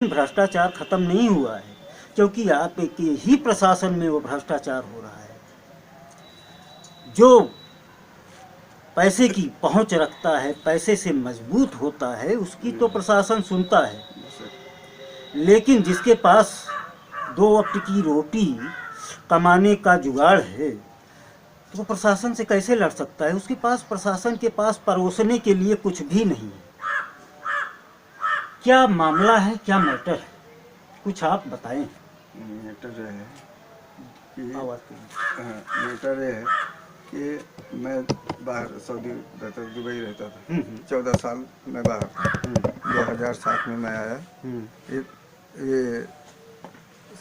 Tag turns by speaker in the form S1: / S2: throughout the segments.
S1: भ्रष्टाचार खत्म नहीं हुआ है, क्योंकि आपके ही प्रशासन में वो भ्रष्टाचार हो रहा है। जो पैसे की पहुंच रखता है, पैसे से मजबूत होता है, उसकी तो प्रशासन सुनता है, लेकिन जिसके पास दो वक्त की रोटी कमाने का जुगाड़ है तो वो प्रशासन से कैसे लड़ सकता है? उसके पास, प्रशासन के पास परोसने के लिए कुछ भी नहीं है। क्या मामला है, क्या मैटर है, कुछ आप बताएं।
S2: मैटर है कि
S1: मैटर
S2: है कि मैं बाहर सऊदी दुबई रहता था। 14 साल मैं बाहर 2007 में मैं आया। ये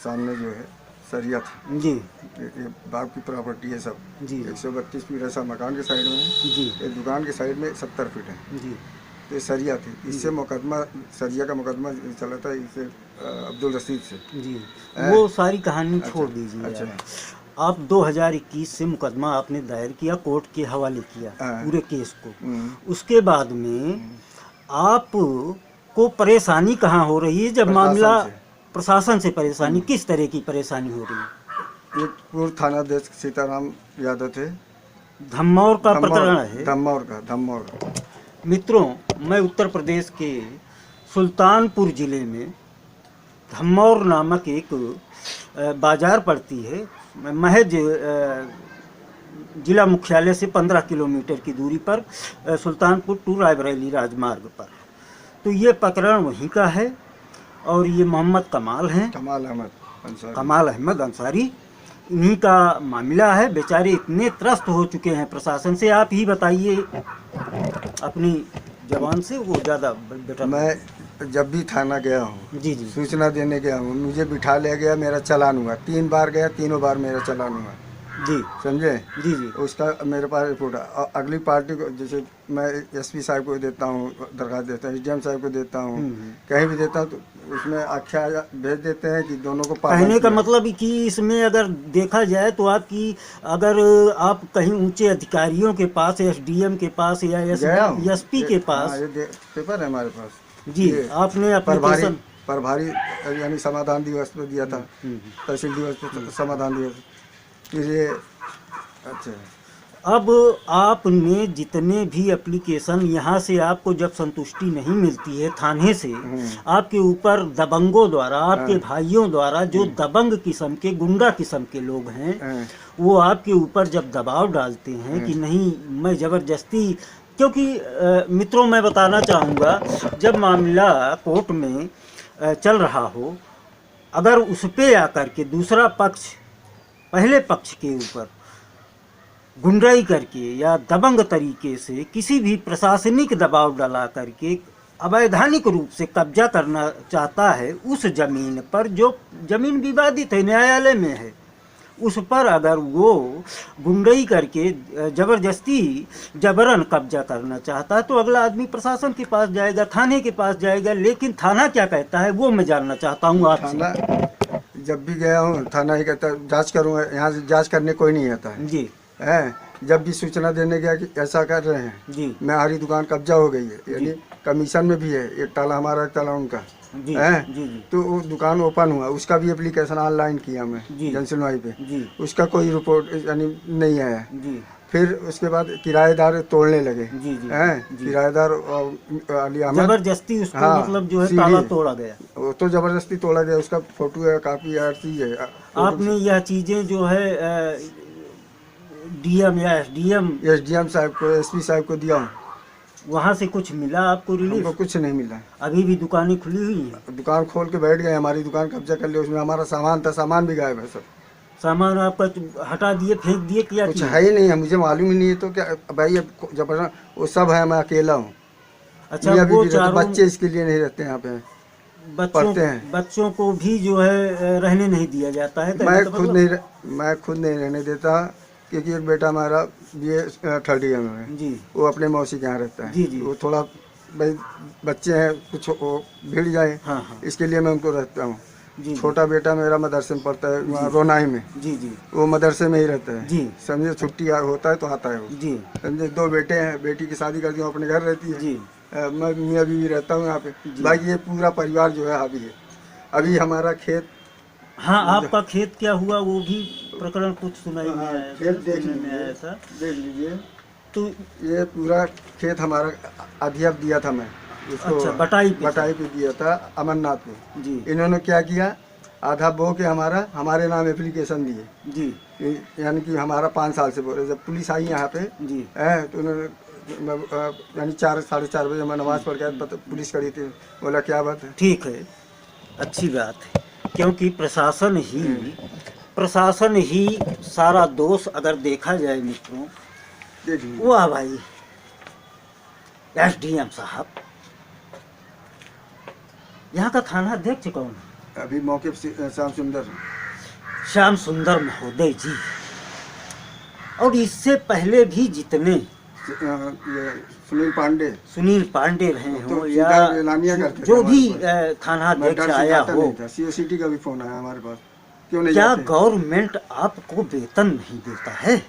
S2: सामने जो है सरिया था
S1: जी,
S2: ये बाप की प्रॉपर्टी है सब
S1: जी,
S2: 132 फीट ऐसा मकान के साइड में है
S1: जी,
S2: ये दुकान के साइड में 70 फीट है
S1: जी,
S2: तो ये सरिया थी। इससे मुकदमा सरिया का मुकदमा चला था इसे अब्दुल रशीद से।
S1: जी। वो सारी कहानी छोड़ दीजिए।
S2: अच्छा।
S1: आप 2021 से मुकदमा आपने दायर किया, कोर्ट के हवाले किया पूरे केस को। उसके बाद में आप को परेशानी कहाँ हो रही है? जब मामला प्रशासन से परेशानी, किस तरह की परेशानी हो रही है?
S2: एक पूर्व थानाध्यक्ष सीताराम यादव थे।
S1: धम्मौर का प्रकरण है।
S2: धम्मौर का।
S1: मित्रों, मैं उत्तर प्रदेश के सुल्तानपुर जिले में धम्मौर नामक एक बाजार पड़ती है, महज जिला मुख्यालय से 15 किलोमीटर की दूरी पर, सुल्तानपुर टू रायबरेली राजमार्ग पर। तो ये प्रकरण वहीं का है और ये मोहम्मद कमाल हैं, कमाल अहमद अंसारी, इन्हीं का मामला है। बेचारे इतने त्रस्त हो चुके हैं प्रशासन से। आप ही बताइए अपनी जबान से, वो ज़्यादा बेटर।
S2: मैं जब भी थाना गया हूँ,
S1: जी जी,
S2: सूचना देने गया हूँ, मुझे बिठा लिया गया, मेरा चालान हुआ। 3 बार गया, तीनों बार मेरा चालान हुआ।
S1: जी,
S2: समझे?
S1: जी जी।
S2: उसका मेरे पास रिपोर्ट है। अगली पार्टी को, जैसे मैं एसपी साहब को देता हूँ, दरखास्त देता हूँ, एसडीएम साहब को देता हूँ, कहीं भी देता हूँ, तो उसमें आख्या भेज देते हैं कि दोनों को
S1: कहने का मतलब कि इसमें अगर देखा जाए तो आपकी, अगर आप कहीं ऊंचे अधिकारियों के पास, एसडीएम के पास या एसपी के पास,
S2: ये पेपर है हमारे पास
S1: जी, आपने एप्लीकेशन
S2: प्रभारी यानी समाधान दिवस पे दिया था, तहसील दिवस पे समाधान दिवस। ये अच्छा,
S1: अब आपने जितने भी एप्लीकेशन, यहाँ से आपको जब संतुष्टि नहीं मिलती है थाने से, आपके ऊपर दबंगों द्वारा, आपके भाइयों द्वारा, जो दबंग किस्म के, गुंडा किस्म के लोग हैं, वो आपके ऊपर जब दबाव डालते हैं कि नहीं, मैं ज़बरदस्ती, क्योंकि मित्रों मैं बताना चाहूँगा, जब मामला कोर्ट में चल रहा हो, अगर उस पे आकर के दूसरा पक्ष पहले पक्ष के ऊपर गुंडाई करके या दबंग तरीके से किसी भी प्रशासनिक दबाव डाला करके अवैधानिक रूप से कब्जा करना चाहता है उस जमीन पर, जो जमीन विवादित है, न्यायालय में है, उस पर अगर वो गुंडाई करके ज़बरदस्ती जबरन कब्जा करना चाहता है, तो अगला आदमी प्रशासन के पास जाएगा, थाने के पास जाएगा। लेकिन थाना क्या कहता है वो मैं जानना चाहता हूँ आपसे।
S2: जब भी गया हूँ थाना ही कहता है जाँच करूँगा, यहाँ से जाँच करने कोई नहीं आता है।
S1: जी
S2: है, जब भी सूचना देने गया कि ऐसा कर रहे हैं
S1: जी,
S2: मैं हमारी दुकान कब्जा हो गई है, यानी कमीशन में भी है, एक ताला हमारा, एक ताला उनका है, तो वो दुकान ओपन हुआ, उसका भी एप्लीकेशन ऑनलाइन किया मैं जनसुनवाई पे, उसका कोई रिपोर्ट यानी नहीं आया। फिर उसके बाद किराएदार तोड़ने लगे हैं, किराएदार अली अहमद,
S1: जबरदस्ती उसको मतलब जो है ताला तोड़ा गया,
S2: वो तो जबरदस्ती तोड़ा गया, उसका फोटो है, कापी हर चीज है।
S1: आपने यह चीजें जो है डीएम या
S2: एसडीएम साहब को, एसपी साहब को दिया हूँ।
S1: वहाँ से कुछ मिला आपको रिलीफ?
S2: हमको कुछ नहीं मिला।
S1: अभी भी दुकानें खुली हुई हैं?
S2: दुकान खोल के बैठ गए, हमारी दुकान कब्जा कर लिया, उसमें हमारा सामान था, सामान भी गायब है सब।
S1: सामान आपका हटा दिए, फेंक दिए, क्या
S2: कुछ है ही नहीं है, मुझे मालूम ही नहीं है, तो क्या भाई अब जबरदस्त वो सब है, मैं अकेला हूँ।
S1: अच्छा, वो
S2: बच्चे इसके लिए नहीं रहते यहाँ पे, पढ़ते हैं।
S1: बच्चों को भी जो है रहने नहीं दिया जाता है?
S2: मैं खुद नहीं रहने देता, क्योंकि एक बेटा हमारा BA 3rd ईयर में है जी, वो अपने मौसी के यहाँ रहता है जी, वो थोड़ा भाई बच्चे हैं, कुछ भिड़ जाए, इसके लिए मैं उनको रहता हूँ। छोटा बेटा मेरा मदरसे में पढ़ता है, वहाँ रोनाई में जी, वो मदरसे में ही रहता है जी, समझे, छुट्टी होता है तो आता है वो जी, समझे। 2 बेटे हैं, बेटी की शादी कर दी, अपने घर रहती है जी, मैं मियाँ बीवी रहता हूँ यहाँ पे, बाकी ये पूरा परिवार जो है हावी है। अभी हमारा खेत,
S1: हाँ आपका खेत क्या हुआ वो भी प्रकरण कुछ सुनाई में आया,
S2: खेत देख लीजिए। तो ये पूरा खेत हमारा अधिया दिया था मैं उसको,
S1: अच्छा, बटाई
S2: पे दिया था अमरनाथ पे
S1: जी।
S2: इन्होंने क्या किया, आधा बो के हमारे नाम एप्लीकेशन दिए जी, यानी कि हमारा 5 साल से बोले। जब पुलिस आई यहाँ पे जी तो उन्होंने यानी 4-4:30 बजे मैं नमाज पढ़ के पुलिस खड़ी थी, बोला क्या बात है। ठीक है,
S1: अच्छी बात है, क्योंकि प्रशासन ही सारा दोष अगर देखा जाए मित्रों, वाह भाई एसडीएम साहब। यहाँ का थाना अध्यक्ष कौन है?
S2: अभी मौके पर
S1: श्याम सुंदर महोदय जी। और इससे पहले भी जितने सुनील पांडे रहे हो या जो भी थाना अध्यक्ष आया हो,
S2: सीओसीटी का भी फोन आया हमारे पास, क्यों नहीं
S1: क्या गवर्नमेंट आपको वेतन नहीं देता है?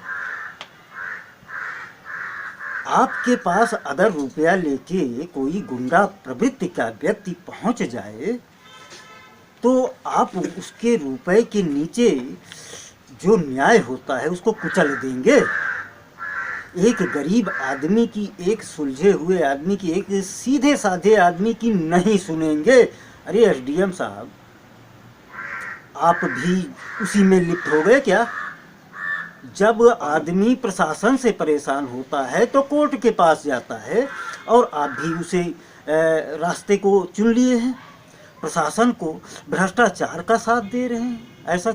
S1: आपके पास अगर रुपया लेके कोई गुंडा प्रवृत्ति का व्यक्ति पहुंच जाए तो आप उसके रुपए के नीचे जो न्याय होता है उसको कुचल देंगे। एक गरीब आदमी की, एक सुलझे हुए आदमी की, एक सीधे साधे आदमी की नहीं सुनेंगे। अरे एसडीएम साहब, आप भी उसी में लिप्त हो गए क्या? जब आदमी प्रशासन से परेशान होता है तो कोर्ट के पास जाता है, और आप भी उसे रास्ते को चुन लिए हैं, प्रशासन को भ्रष्टाचार का साथ दे रहे हैं। ऐसा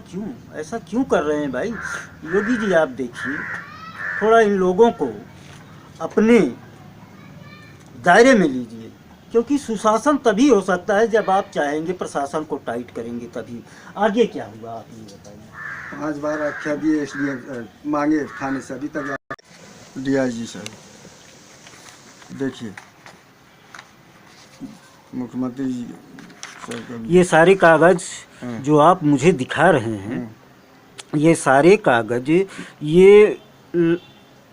S1: क्यों कर रहे हैं भाई? योगी जी आप देखिए, थोड़ा इन लोगों को अपने दायरे में लीजिए, क्योंकि सुशासन तभी हो सकता है जब आप चाहेंगे, प्रशासन को टाइट करेंगे तभी। आगे क्या हुआ आप ये बताइए।
S2: 5 बार आख्या दिए, इसलिए मांगे थाने से, अभी तक डीआईजी सर। देखिए मुख्यमंत्री जी सर,
S1: ये सारे कागज जो आप मुझे दिखा रहे हैं, ये सारे कागज ये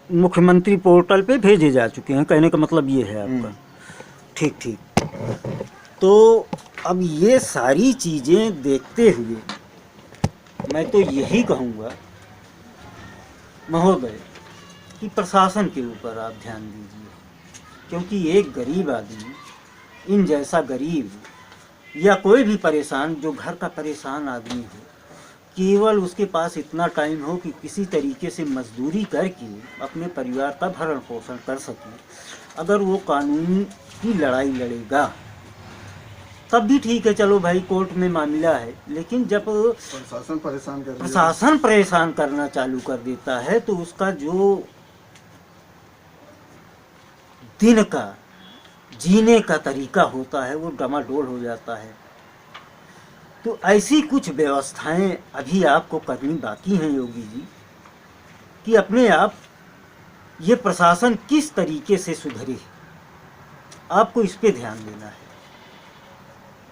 S1: मुख्यमंत्री पोर्टल पे भेजे जा चुके हैं, कहने का मतलब ये है आपका। ठीक। तो अब ये सारी चीज़ें देखते हुए मैं तो यही कहूँगा महोदय कि प्रशासन के ऊपर आप ध्यान दीजिए, क्योंकि एक गरीब आदमी, इन जैसा गरीब या कोई भी परेशान, जो घर का परेशान आदमी हो, केवल उसके पास इतना टाइम हो कि किसी तरीके से मजदूरी करके अपने परिवार का भरण पोषण कर सके, अगर वो कानून की लड़ाई लड़ेगा तब भी ठीक है, चलो भाई कोर्ट में मामला है। लेकिन जब प्रशासन परेशान करना चालू कर देता है तो उसका जो दिन का जीने का तरीका होता है वो डमाडोल हो जाता है। तो ऐसी कुछ व्यवस्थाएं अभी आपको करनी बाकी हैं योगी जी, कि अपने आप ये प्रशासन किस तरीके से सुधरे, आपको इस पे ध्यान देना है।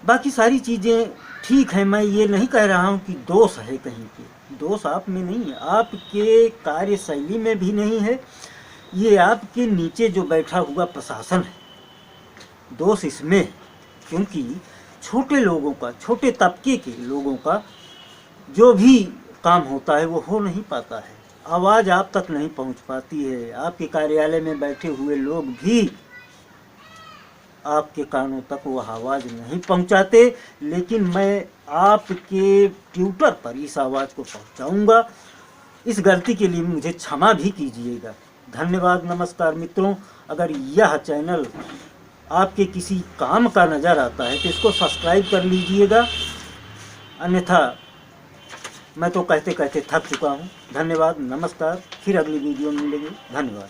S1: बाकी सारी चीज़ें ठीक है, मैं ये नहीं कह रहा हूँ कि दोष है कहीं पे, दोष आप में नहीं है, आपके कार्यशैली में भी नहीं है, ये आपके नीचे जो बैठा हुआ प्रशासन है, दोष इसमें है। क्योंकि छोटे लोगों का, छोटे तबके के लोगों का जो भी काम होता है वो हो नहीं पाता है, आवाज़ आप तक नहीं पहुंच पाती है। आपके कार्यालय में बैठे हुए लोग भी आपके कानों तक वो आवाज़ नहीं पहुंचाते, लेकिन मैं आपके ट्विटर पर इस आवाज़ को पहुंचाऊंगा। इस गलती के लिए मुझे क्षमा भी कीजिएगा। धन्यवाद, नमस्कार मित्रों। अगर यह चैनल आपके किसी काम का नज़र आता है तो इसको सब्सक्राइब कर लीजिएगा, अन्यथा मैं तो कहते कहते थक चुका हूँ। धन्यवाद, नमस्कार, फिर अगली वीडियो में मिलेंगे। धन्यवाद।